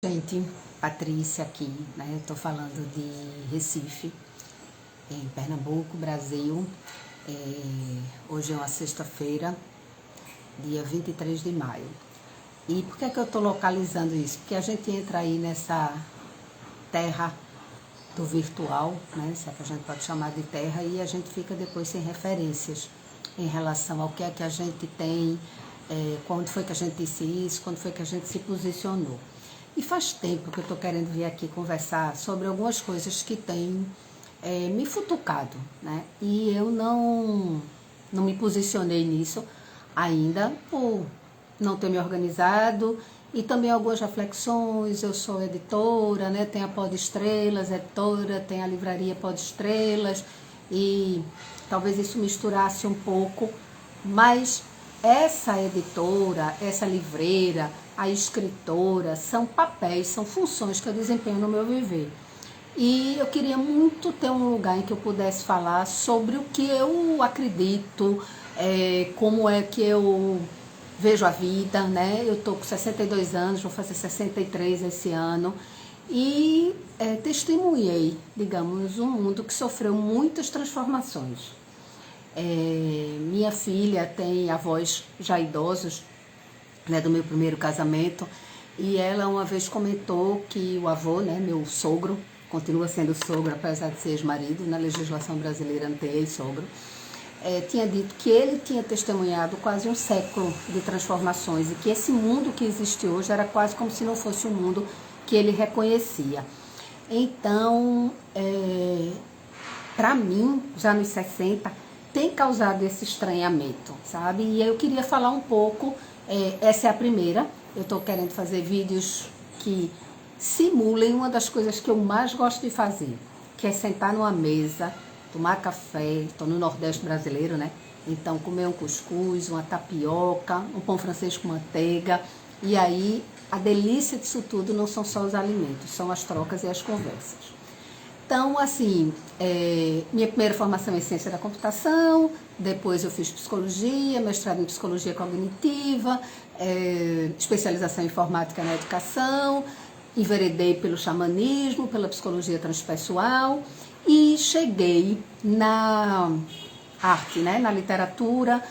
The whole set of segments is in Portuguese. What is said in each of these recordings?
Gente, Patrícia aqui, né? Estou falando de Recife, em Pernambuco, Brasil. Hoje é uma sexta-feira, dia 23 de maio. E por que é que eu estou localizando isso? Porque a gente entra aí nessa terra do virtual, né? Se é que a gente pode chamar de terra, e a gente fica depois sem referências em relação ao que é que a gente tem, quando foi que a gente disse isso, quando foi que a gente se posicionou. E faz tempo que eu estou querendo vir aqui conversar sobre algumas coisas que têm me futucado, né? E eu não me posicionei nisso ainda por não ter me organizado, e também algumas reflexões. Eu sou editora, né? Tem a Pod Estrelas, editora, tem a livraria Pod Estrelas, e talvez isso misturasse um pouco, mas essa editora, essa livreira, a escritora, são papéis, são funções que eu desempenho no meu viver. E eu queria muito ter um lugar em que eu pudesse falar sobre o que eu acredito, como é que eu vejo a vida, né? Eu estou com 62 anos, vou fazer 63 esse ano, e testemunhei, digamos, um mundo que sofreu muitas transformações. Minha filha tem avós já idosos, né, do meu primeiro casamento, e ela uma vez comentou que o avô, né, meu sogro, continua sendo sogro, apesar de ser ex-marido, na legislação brasileira não tem ex-sogro, tinha dito que ele tinha testemunhado quase um século de transformações, e que esse mundo que existe hoje era quase como se não fosse o mundo que ele reconhecia. Então, para mim, já nos 60, tem causado esse estranhamento, sabe? E eu queria falar um pouco, essa é a primeira, eu estou querendo fazer vídeos que simulem uma das coisas que eu mais gosto de fazer, que é sentar numa mesa, tomar café. Estou no Nordeste brasileiro, né? Então, comer um cuscuz, uma tapioca, um pão francês com manteiga. E aí, a delícia disso tudo não são só os alimentos, são as trocas e as conversas. Então, assim, minha primeira formação é em ciência da computação, depois eu fiz psicologia, mestrado em psicologia cognitiva, especialização em informática na educação, enveredei pelo xamanismo, pela psicologia transpessoal, e cheguei na arte, né, na literatura,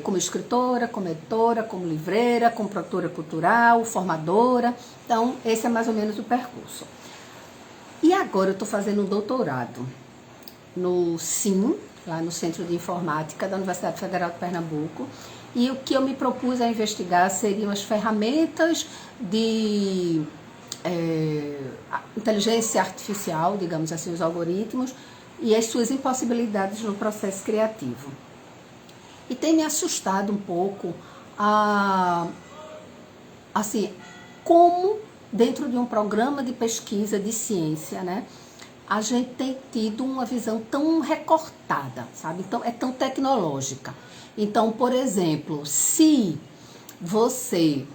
como escritora, como editora, como livreira, como produtora cultural, formadora. Então, esse é mais ou menos o percurso. E agora eu estou fazendo um doutorado no CIM, lá no Centro de Informática da Universidade Federal de Pernambuco, e o que eu me propus a investigar seriam as ferramentas de inteligência artificial, digamos assim, os algoritmos, e as suas impossibilidades no processo criativo. E tem me assustado um pouco, assim, como dentro de um programa de pesquisa de ciência, né, a gente tem tido uma visão tão recortada, sabe? Então, é tão tecnológica. Então, por exemplo, se você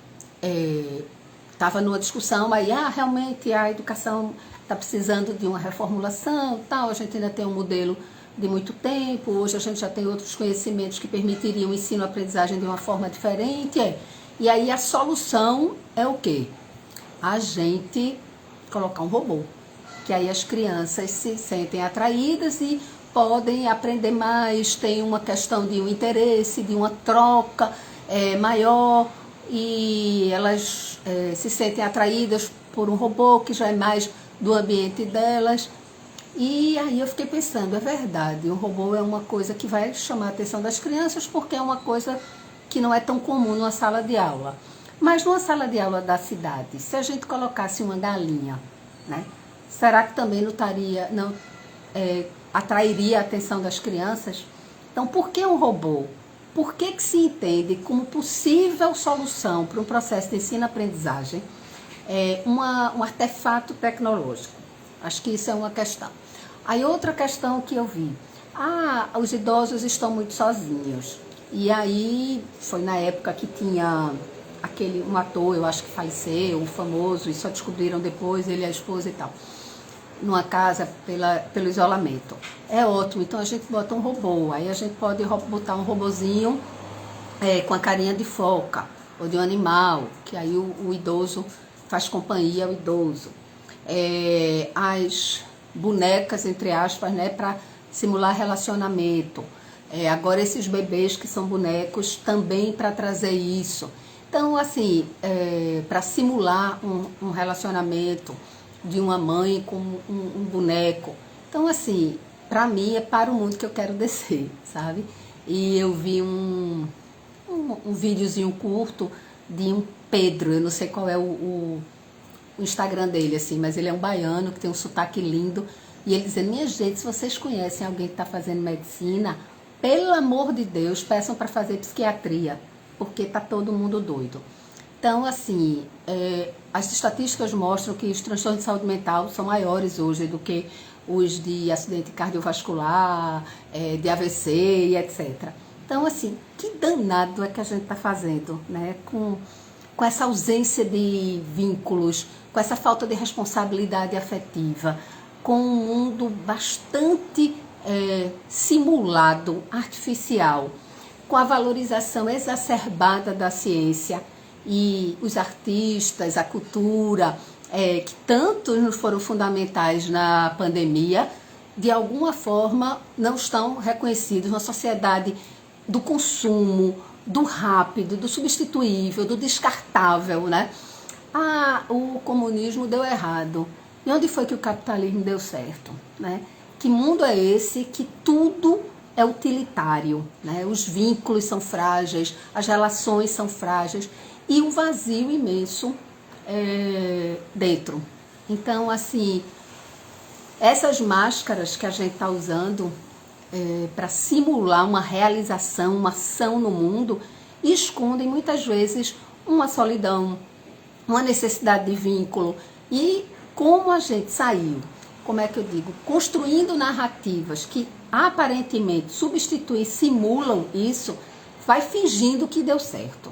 estava numa discussão aí, realmente a educação está precisando de uma reformulação, tal, a gente ainda tem um modelo de muito tempo, hoje a gente já tem outros conhecimentos que permitiriam o ensino-aprendizagem de uma forma diferente, e aí a solução é o quê? A gente colocar um robô, que aí as crianças se sentem atraídas e podem aprender mais, tem uma questão de um interesse, de uma troca maior, e elas se sentem atraídas por um robô que já é mais do ambiente delas. E aí eu fiquei pensando, é verdade, o robô é uma coisa que vai chamar a atenção das crianças, porque é uma coisa que não é tão comum numa sala de aula. Mas numa sala de aula da cidade, se a gente colocasse uma galinha, né, será que também não atrairia a atenção das crianças? Então, por que um robô? Por que se entende como possível solução para um processo de ensino-aprendizagem um artefato tecnológico? Acho que isso é uma questão. Aí outra questão que eu vi, os idosos estão muito sozinhos. E aí foi na época que tinha um ator, eu acho que faleceu, um famoso, e só descobriram depois, ele e a esposa e tal, numa casa pelo isolamento. É ótimo, então a gente bota um robô, aí a gente pode botar um robozinho com a carinha de foca, ou de um animal, que aí o idoso faz companhia ao idoso. As bonecas, entre aspas, né, para simular relacionamento. Agora esses bebês que são bonecos também para trazer isso. Então, assim, para simular um relacionamento de uma mãe com um boneco. Então, assim, para mim é para o mundo que eu quero descer, sabe? E eu vi um videozinho curto de um Pedro, eu não sei qual é o Instagram dele, assim, mas ele é um baiano que tem um sotaque lindo. E ele dizendo, minha gente, se vocês conhecem alguém que está fazendo medicina, pelo amor de Deus, peçam para fazer psiquiatria, porque está todo mundo doido. Então, assim, as estatísticas mostram que os transtornos de saúde mental são maiores hoje do que os de acidente cardiovascular, de AVC e etc. Então, assim, que danado é que a gente está fazendo, né? Com essa ausência de vínculos, com essa falta de responsabilidade afetiva, com um mundo bastante simulado, artificial, com a valorização exacerbada da ciência e os artistas, a cultura, que tanto nos foram fundamentais na pandemia, de alguma forma não estão reconhecidos na sociedade do consumo, do rápido, do substituível, do descartável, né? O comunismo deu errado. E onde foi que o capitalismo deu certo, né? Que mundo é esse que tudo é utilitário, né? Os vínculos são frágeis, as relações são frágeis e um vazio imenso dentro. Então, assim, essas máscaras que a gente está usando para simular uma realização, uma ação no mundo, escondem muitas vezes uma solidão, uma necessidade de vínculo. E como a gente saiu, como é que eu digo, construindo narrativas que aparentemente substituem, simulam isso, vai fingindo que deu certo.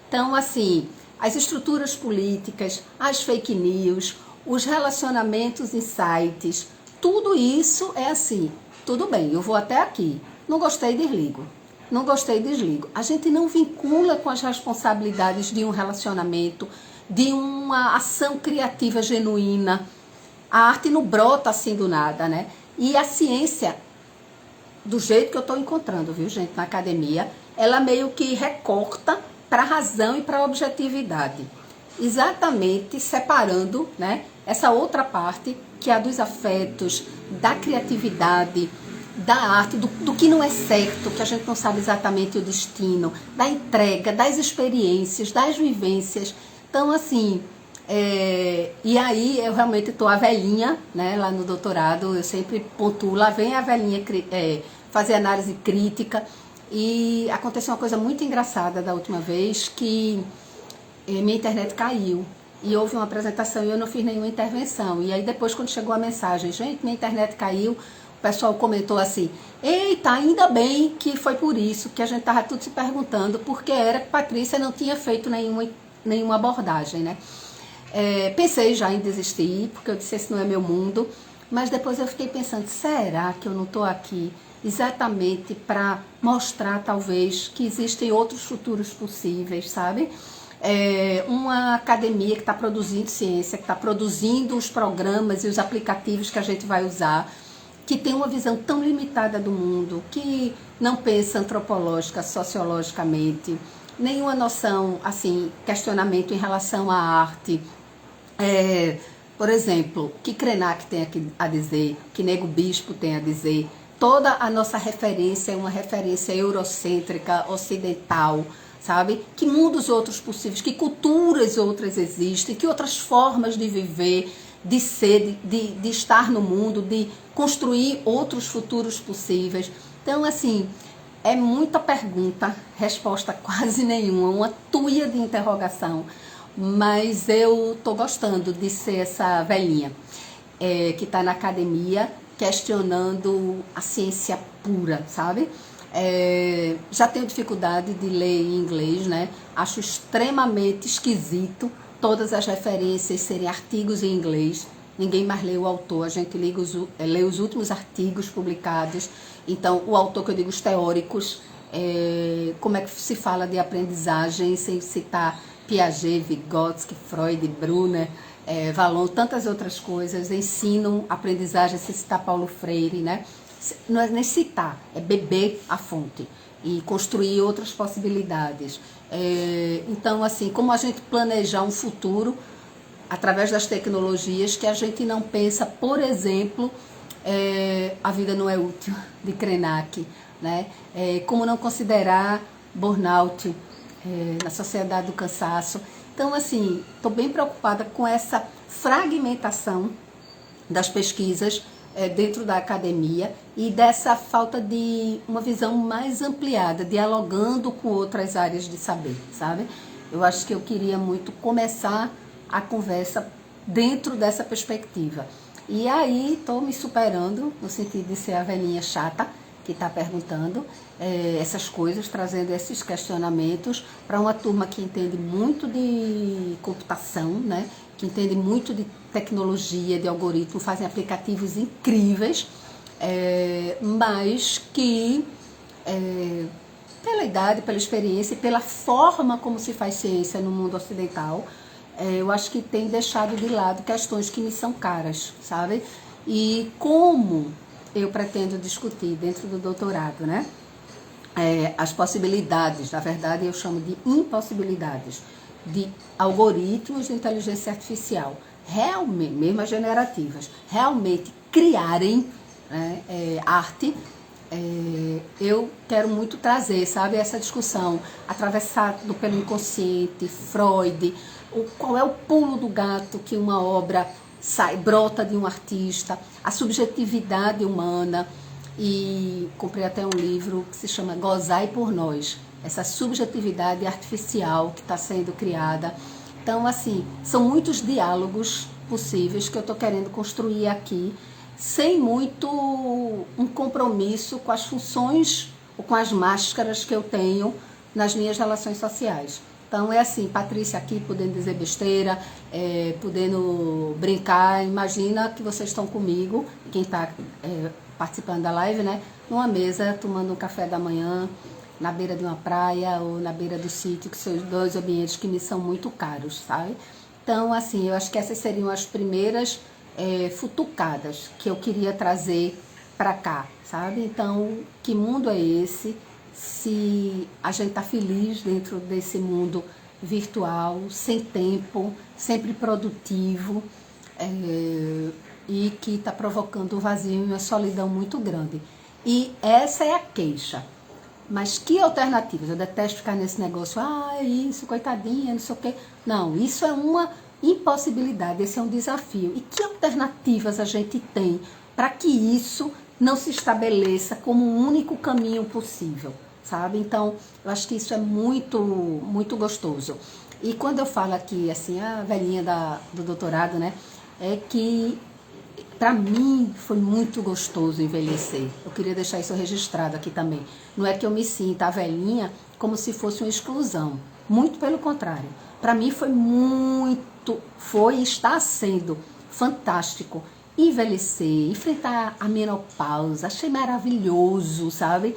Então, assim, as estruturas políticas, as fake news, os relacionamentos em sites, tudo isso é assim, tudo bem, eu vou até aqui, não gostei, desligo. Não gostei, desligo. A gente não vincula com as responsabilidades de um relacionamento, de uma ação criativa genuína. A arte não brota assim do nada, né? E a ciência, do jeito que eu estou encontrando, viu, gente, na academia, ela meio que recorta para a razão e para a objetividade. Exatamente separando, né, essa outra parte, que é a dos afetos, da criatividade, da arte, do que não é certo, que a gente não sabe exatamente o destino, da entrega, das experiências, das vivências. Então, assim, e aí eu realmente estou a velhinha, né, lá no doutorado, eu sempre pontuo, lá vem a velhinha fazer análise crítica, e aconteceu uma coisa muito engraçada da última vez, que minha internet caiu, e houve uma apresentação e eu não fiz nenhuma intervenção, e aí depois quando chegou a mensagem, gente, minha internet caiu, o pessoal comentou assim, eita, ainda bem que foi por isso, que a gente estava tudo se perguntando, porque era que Patrícia não tinha feito nenhuma abordagem, né? Pensei já em desistir, porque eu disse, esse não é meu mundo, mas depois eu fiquei pensando, será que eu não estou aqui exatamente para mostrar, talvez, que existem outros futuros possíveis, sabe? Uma academia que está produzindo ciência, que está produzindo os programas e os aplicativos que a gente vai usar, que tem uma visão tão limitada do mundo, que não pensa antropológica, sociologicamente, nenhuma noção, assim, questionamento em relação à arte. Por exemplo, o que Krenak tem a dizer, o que Nego Bispo tem a dizer, toda a nossa referência é uma referência eurocêntrica, ocidental, sabe? Que mundos outros possíveis, que culturas outras existem, que outras formas de viver, de ser, de estar no mundo, de construir outros futuros possíveis. Então, assim, é muita pergunta, resposta quase nenhuma, uma tuia de interrogação, mas eu estou gostando de ser essa velhinha que está na academia questionando a ciência pura, sabe? Já tenho dificuldade de ler em inglês, né? Acho extremamente esquisito todas as referências serem artigos em inglês. Ninguém mais lê o autor, a gente lê os últimos artigos publicados. Então, o autor, que eu digo, os teóricos, como é que se fala de aprendizagem sem citar Piaget, Vygotsky, Freud, Brunner, Vallon, tantas outras coisas, ensinam aprendizagem, se citar Paulo Freire, né? Não é nem citar, é beber a fonte e construir outras possibilidades. Então, assim, como a gente planejar um futuro através das tecnologias que a gente não pensa, por exemplo, a vida não é útil, de Krenak, né? Como não considerar burnout na sociedade do cansaço. Então, assim, estou bem preocupada com essa fragmentação das pesquisas dentro da academia e dessa falta de uma visão mais ampliada, dialogando com outras áreas de saber, sabe? Eu acho que eu queria muito começar a conversa dentro dessa perspectiva. E aí estou me superando, no sentido de ser a velhinha chata que está perguntando essas coisas, trazendo esses questionamentos para uma turma que entende muito de computação, né? Que entende muito de tecnologia, de algoritmo, fazem aplicativos incríveis, mas que, pela idade, pela experiência e pela forma como se faz ciência no mundo ocidental, eu acho que tem deixado de lado questões que me são caras, sabe? E como eu pretendo discutir dentro do doutorado, né? As possibilidades, na verdade eu chamo de impossibilidades, de algoritmos de inteligência artificial, realmente, mesmo as generativas, realmente criarem, né, arte. Eu quero muito trazer, sabe, essa discussão, atravessado pelo inconsciente, Freud, qual é o pulo do gato que uma obra brota de um artista, a subjetividade humana. E comprei até um livro que se chama Gozai por Nós, essa subjetividade artificial que está sendo criada. Então, assim, são muitos diálogos possíveis que eu estou querendo construir aqui, sem muito um compromisso com as funções ou com as máscaras que eu tenho nas minhas relações sociais. Então é assim, Patrícia aqui podendo dizer besteira, podendo brincar. Imagina que vocês estão comigo, quem está participando da live, né? Numa mesa, tomando um café da manhã, na beira de uma praia ou na beira do sítio, que são dois ambientes que me são muito caros, sabe? Então, assim, eu acho que essas seriam as primeiras futucadas que eu queria trazer para cá, sabe? Então, que mundo é esse? Se a gente está feliz dentro desse mundo virtual, sem tempo, sempre produtivo, e que está provocando um vazio e uma solidão muito grande. E essa é a queixa. Mas que alternativas? Eu detesto ficar nesse negócio, isso, coitadinha, não sei o quê. Não, isso é uma impossibilidade, esse é um desafio. E que alternativas a gente tem para que isso não se estabeleça como um único caminho possível, sabe? Então, eu acho que isso é muito, muito gostoso. E quando eu falo aqui, assim, a velhinha do doutorado, né, é que para mim foi muito gostoso envelhecer. Eu queria deixar isso registrado aqui também. Não é que eu me sinta a velhinha como se fosse uma exclusão. Muito pelo contrário. Para mim foi e está sendo fantástico envelhecer, enfrentar a menopausa. Achei maravilhoso, sabe?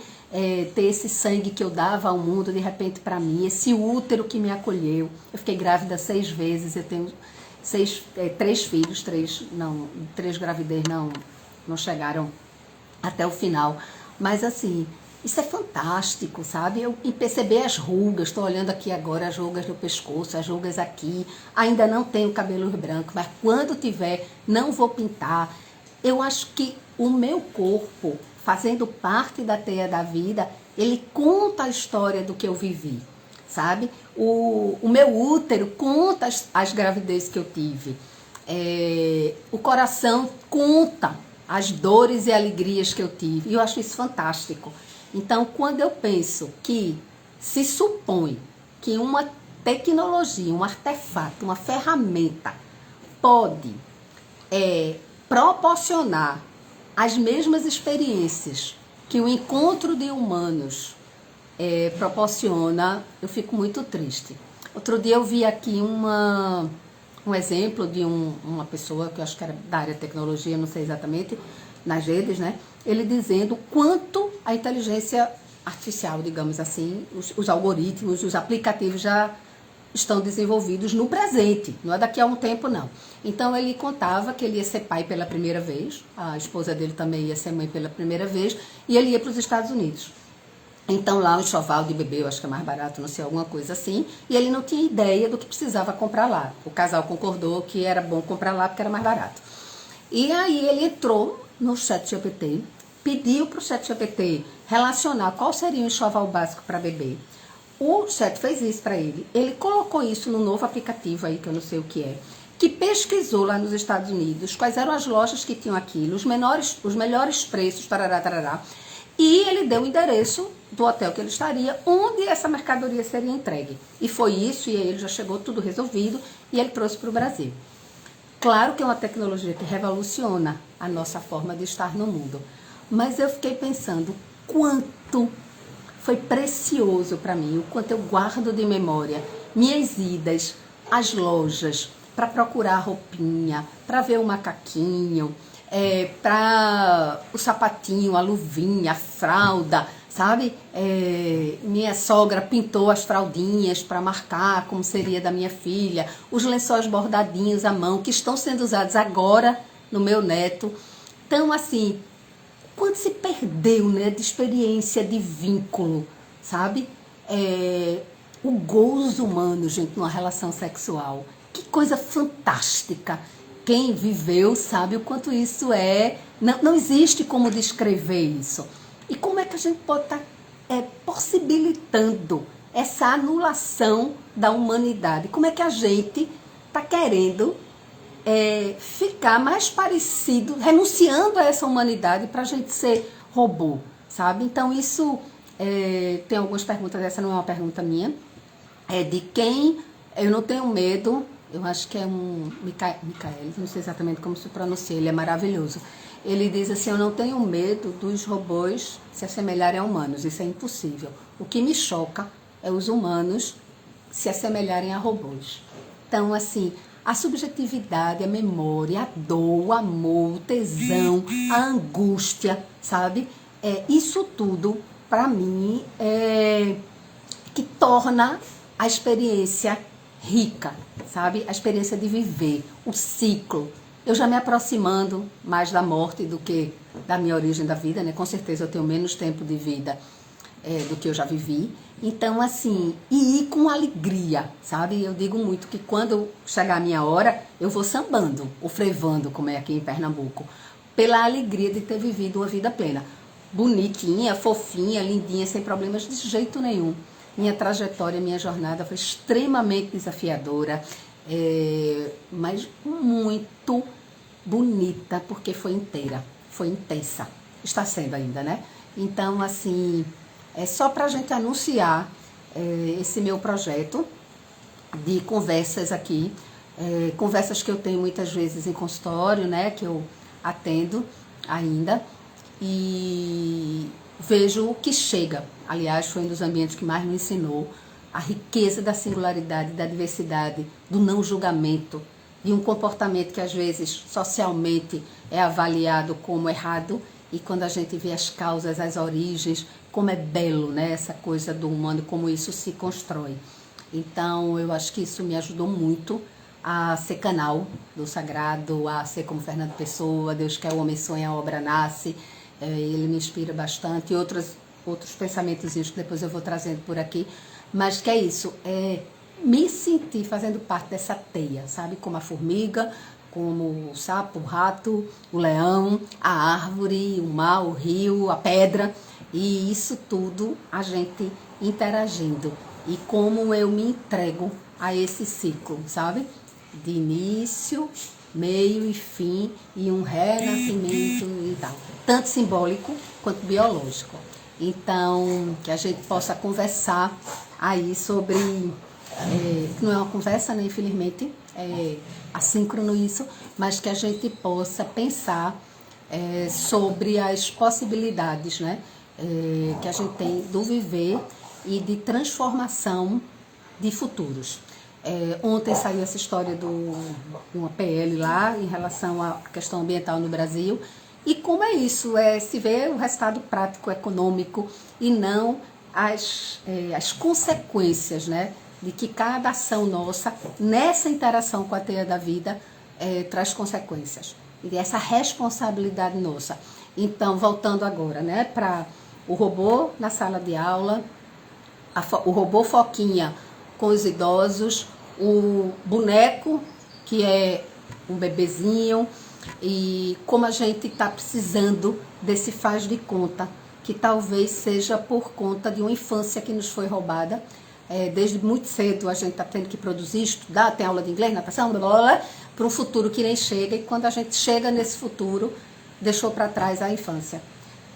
Ter esse sangue que eu dava ao mundo de repente para mim, esse útero que me acolheu. Eu fiquei grávida 6 vezes, eu tenho 3 filhos, 3 gravidez não chegaram até o final, mas assim, isso é fantástico, sabe? E perceber as rugas, estou olhando aqui agora as rugas no pescoço, as rugas aqui, ainda não tenho cabelo branco, mas quando tiver, não vou pintar. Eu acho que o meu corpo, fazendo parte da teia da vida, ele conta a história do que eu vivi, sabe? O meu útero conta as gravidezes que eu tive. O coração conta as dores e alegrias que eu tive. E eu acho isso fantástico. Então, quando eu penso que se supõe que uma tecnologia, um artefato, uma ferramenta pode proporcionar as mesmas experiências que o encontro de humanos proporciona, eu fico muito triste. Outro dia eu vi aqui um exemplo de uma pessoa que eu acho que era da área de tecnologia, não sei exatamente, nas redes, né? Ele dizendo quanto a inteligência artificial, digamos assim, os algoritmos, os aplicativos já estão desenvolvidos no presente, não é daqui a um tempo, não. Então, ele contava que ele ia ser pai pela primeira vez, a esposa dele também ia ser mãe pela primeira vez, e ele ia para os Estados Unidos. Então, lá o enxoval de bebê, eu acho que é mais barato, não sei, alguma coisa assim, e ele não tinha ideia do que precisava comprar lá. O casal concordou que era bom comprar lá porque era mais barato. E aí ele entrou no ChatGPT, pediu para o ChatGPT relacionar qual seria o enxoval básico para bebê. O chat fez isso para ele. Ele colocou isso no novo aplicativo aí, que eu não sei o que é, que pesquisou lá nos Estados Unidos quais eram as lojas que tinham aquilo, os melhores preços, tarará, tarará. E ele deu o endereço do hotel que ele estaria, onde essa mercadoria seria entregue. E foi isso, e aí ele já chegou tudo resolvido, e ele trouxe para o Brasil. Claro que é uma tecnologia que revoluciona a nossa forma de estar no mundo. Mas eu fiquei pensando quanto foi precioso para mim, o quanto eu guardo de memória minhas idas às lojas para procurar roupinha, para ver o macaquinho, para o sapatinho, a luvinha, a fralda, sabe? Minha sogra pintou as fraldinhas para marcar como seria da minha filha, os lençóis bordadinhos à mão que estão sendo usados agora no meu neto. Então, assim, quando se perdeu, né, de experiência, de vínculo, sabe? O gozo humano, gente, numa relação sexual. Que coisa fantástica. Quem viveu sabe o quanto isso é. Não existe como descrever isso. E como é que a gente pode estar possibilitando essa anulação da humanidade? Como é que a gente está querendo ficar mais parecido, renunciando a essa humanidade para a gente ser robô, sabe? Então isso, tem algumas perguntas, essa não é uma pergunta minha, é de quem eu não tenho medo, eu acho que é um Micael, não sei exatamente como se pronuncia, ele é maravilhoso. Ele diz assim, eu não tenho medo dos robôs se assemelharem a humanos, isso é impossível. O que me choca é os humanos se assemelharem a robôs. Então, assim, a subjetividade, a memória, a dor, o amor, o tesão, a angústia, sabe? Isso tudo, para mim, que torna a experiência rica, sabe? A experiência de viver, o ciclo. Eu já me aproximando mais da morte do que da minha origem da vida, né? Com certeza eu tenho menos tempo de vida do que eu já vivi. Então, assim, e ir com alegria, sabe? Eu digo muito que quando chegar a minha hora, eu vou sambando, ou frevando, como é aqui em Pernambuco, pela alegria de ter vivido uma vida plena. Bonitinha, fofinha, lindinha, sem problemas de jeito nenhum. Minha trajetória, minha jornada foi extremamente desafiadora, mas muito bonita, porque foi inteira, foi intensa. Está sendo ainda, né? Então, assim, é só para a gente anunciar esse meu projeto de conversas aqui, conversas que eu tenho muitas vezes em consultório, né, que eu atendo ainda, e vejo o que chega. Aliás, foi um dos ambientes que mais me ensinou a riqueza da singularidade, da diversidade, do não julgamento, de um comportamento que às vezes socialmente é avaliado como errado, e quando a gente vê as causas, as origens, como é belo, né, essa coisa do humano, como isso se constrói. Então, eu acho que isso me ajudou muito a ser canal do sagrado, a ser como Fernando Pessoa, Deus quer, o homem sonha, a obra nasce. Ele me inspira bastante, e outros pensamentos que depois eu vou trazendo por aqui, mas que é isso, me sentir fazendo parte dessa teia, sabe, como a formiga, como o sapo, o rato, o leão, a árvore, o mar, o rio, a pedra, e isso tudo a gente interagindo, e como eu me entrego a esse ciclo, sabe, de início, meio e fim, e um renascimento e tal, tanto simbólico quanto biológico. Então, que a gente possa conversar aí sobre, não é uma conversa, né, infelizmente, é assíncrono isso, mas que a gente possa pensar sobre as possibilidades, né, que a gente tem do viver e de transformação de futuros. Ontem saiu essa história de uma PL lá em relação à questão ambiental no Brasil, e como é isso, se vê o resultado prático, econômico, e não as consequências, né, de que cada ação nossa, nessa interação com a teia da vida, traz consequências. E essa responsabilidade nossa. Então, voltando agora, né, para o robô na sala de aula, o robô Foquinha com os idosos, o boneco, que é um bebezinho, e como a gente está precisando desse faz de conta, que talvez seja por conta de uma infância que nos foi roubada. Desde muito cedo a gente está tendo que produzir, estudar, tem aula de inglês, natação, blá, blá, blá, para um futuro que nem chega, e quando a gente chega nesse futuro, deixou para trás a infância.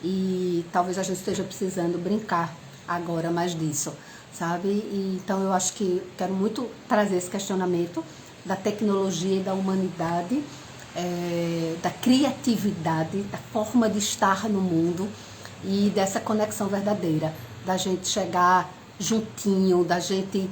E talvez a gente esteja precisando brincar agora mais disso, sabe? E, então eu acho que quero muito trazer esse questionamento da tecnologia e da humanidade, da criatividade, da forma de estar no mundo e dessa conexão verdadeira, da gente chegar juntinho, da gente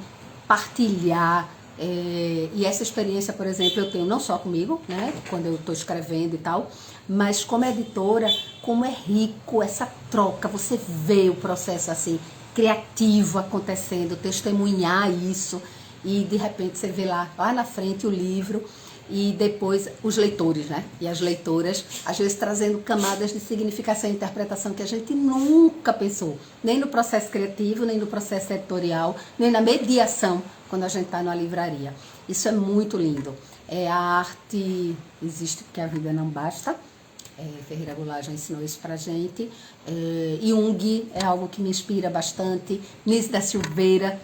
partilhar. E essa experiência, por exemplo, eu tenho não só comigo, né, quando eu estou escrevendo e tal, mas como editora, como é rico essa troca, você vê o processo assim, criativo acontecendo, testemunhar isso, e de repente você vê lá na frente o livro, e depois os leitores, né? E as leitoras, às vezes trazendo camadas de significação e interpretação que a gente nunca pensou, nem no processo criativo, nem no processo editorial, nem na mediação, quando a gente está numa livraria. Isso é muito lindo. A arte existe porque a vida não basta. Ferreira Goulart já ensinou isso pra gente. Jung é algo que me inspira bastante. Liz da Silveira,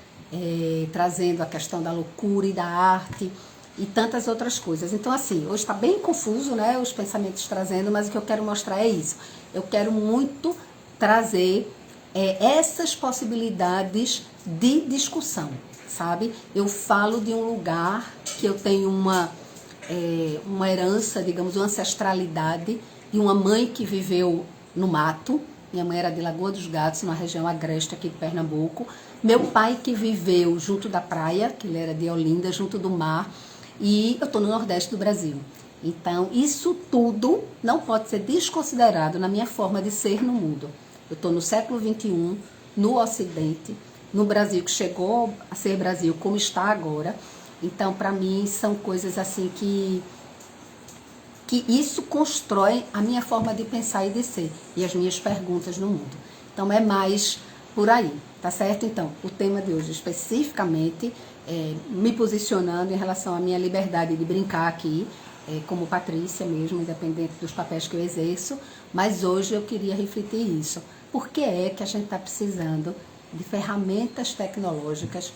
trazendo a questão da loucura e da arte, e tantas outras coisas. Então, assim, hoje está bem confuso, né, os pensamentos trazendo, mas o que eu quero mostrar é isso. Eu quero muito trazer essas possibilidades de discussão, sabe? Eu falo de um lugar que eu tenho uma herança, digamos, uma ancestralidade de uma mãe que viveu no mato. Minha mãe era de Lagoa dos Gatos, numa região agreste aqui de Pernambuco. Meu pai que viveu junto da praia, que ele era de Olinda, junto do mar. E eu estou no Nordeste do Brasil. Então, isso tudo não pode ser desconsiderado na minha forma de ser no mundo. Eu estou no século XXI, no Ocidente, no Brasil que chegou a ser Brasil como está agora. Então, para mim, são coisas assim que isso constrói a minha forma de pensar e de ser, e as minhas perguntas no mundo. Então, é mais por aí, tá certo? Então, o tema de hoje especificamente, me posicionando em relação à minha liberdade de brincar aqui, como Patrícia mesmo, independente dos papéis que eu exerço, mas hoje eu queria refletir isso. Por que é que a gente está precisando de ferramentas tecnológicas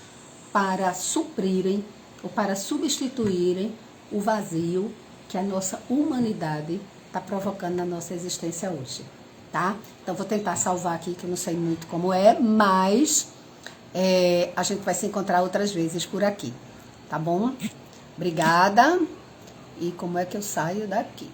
para suprirem ou para substituírem o vazio que a nossa humanidade está provocando na nossa existência hoje, tá? Então, vou tentar salvar aqui, que eu não sei muito como mas a gente vai se encontrar outras vezes por aqui, tá bom? Obrigada. E como é que eu saio daqui?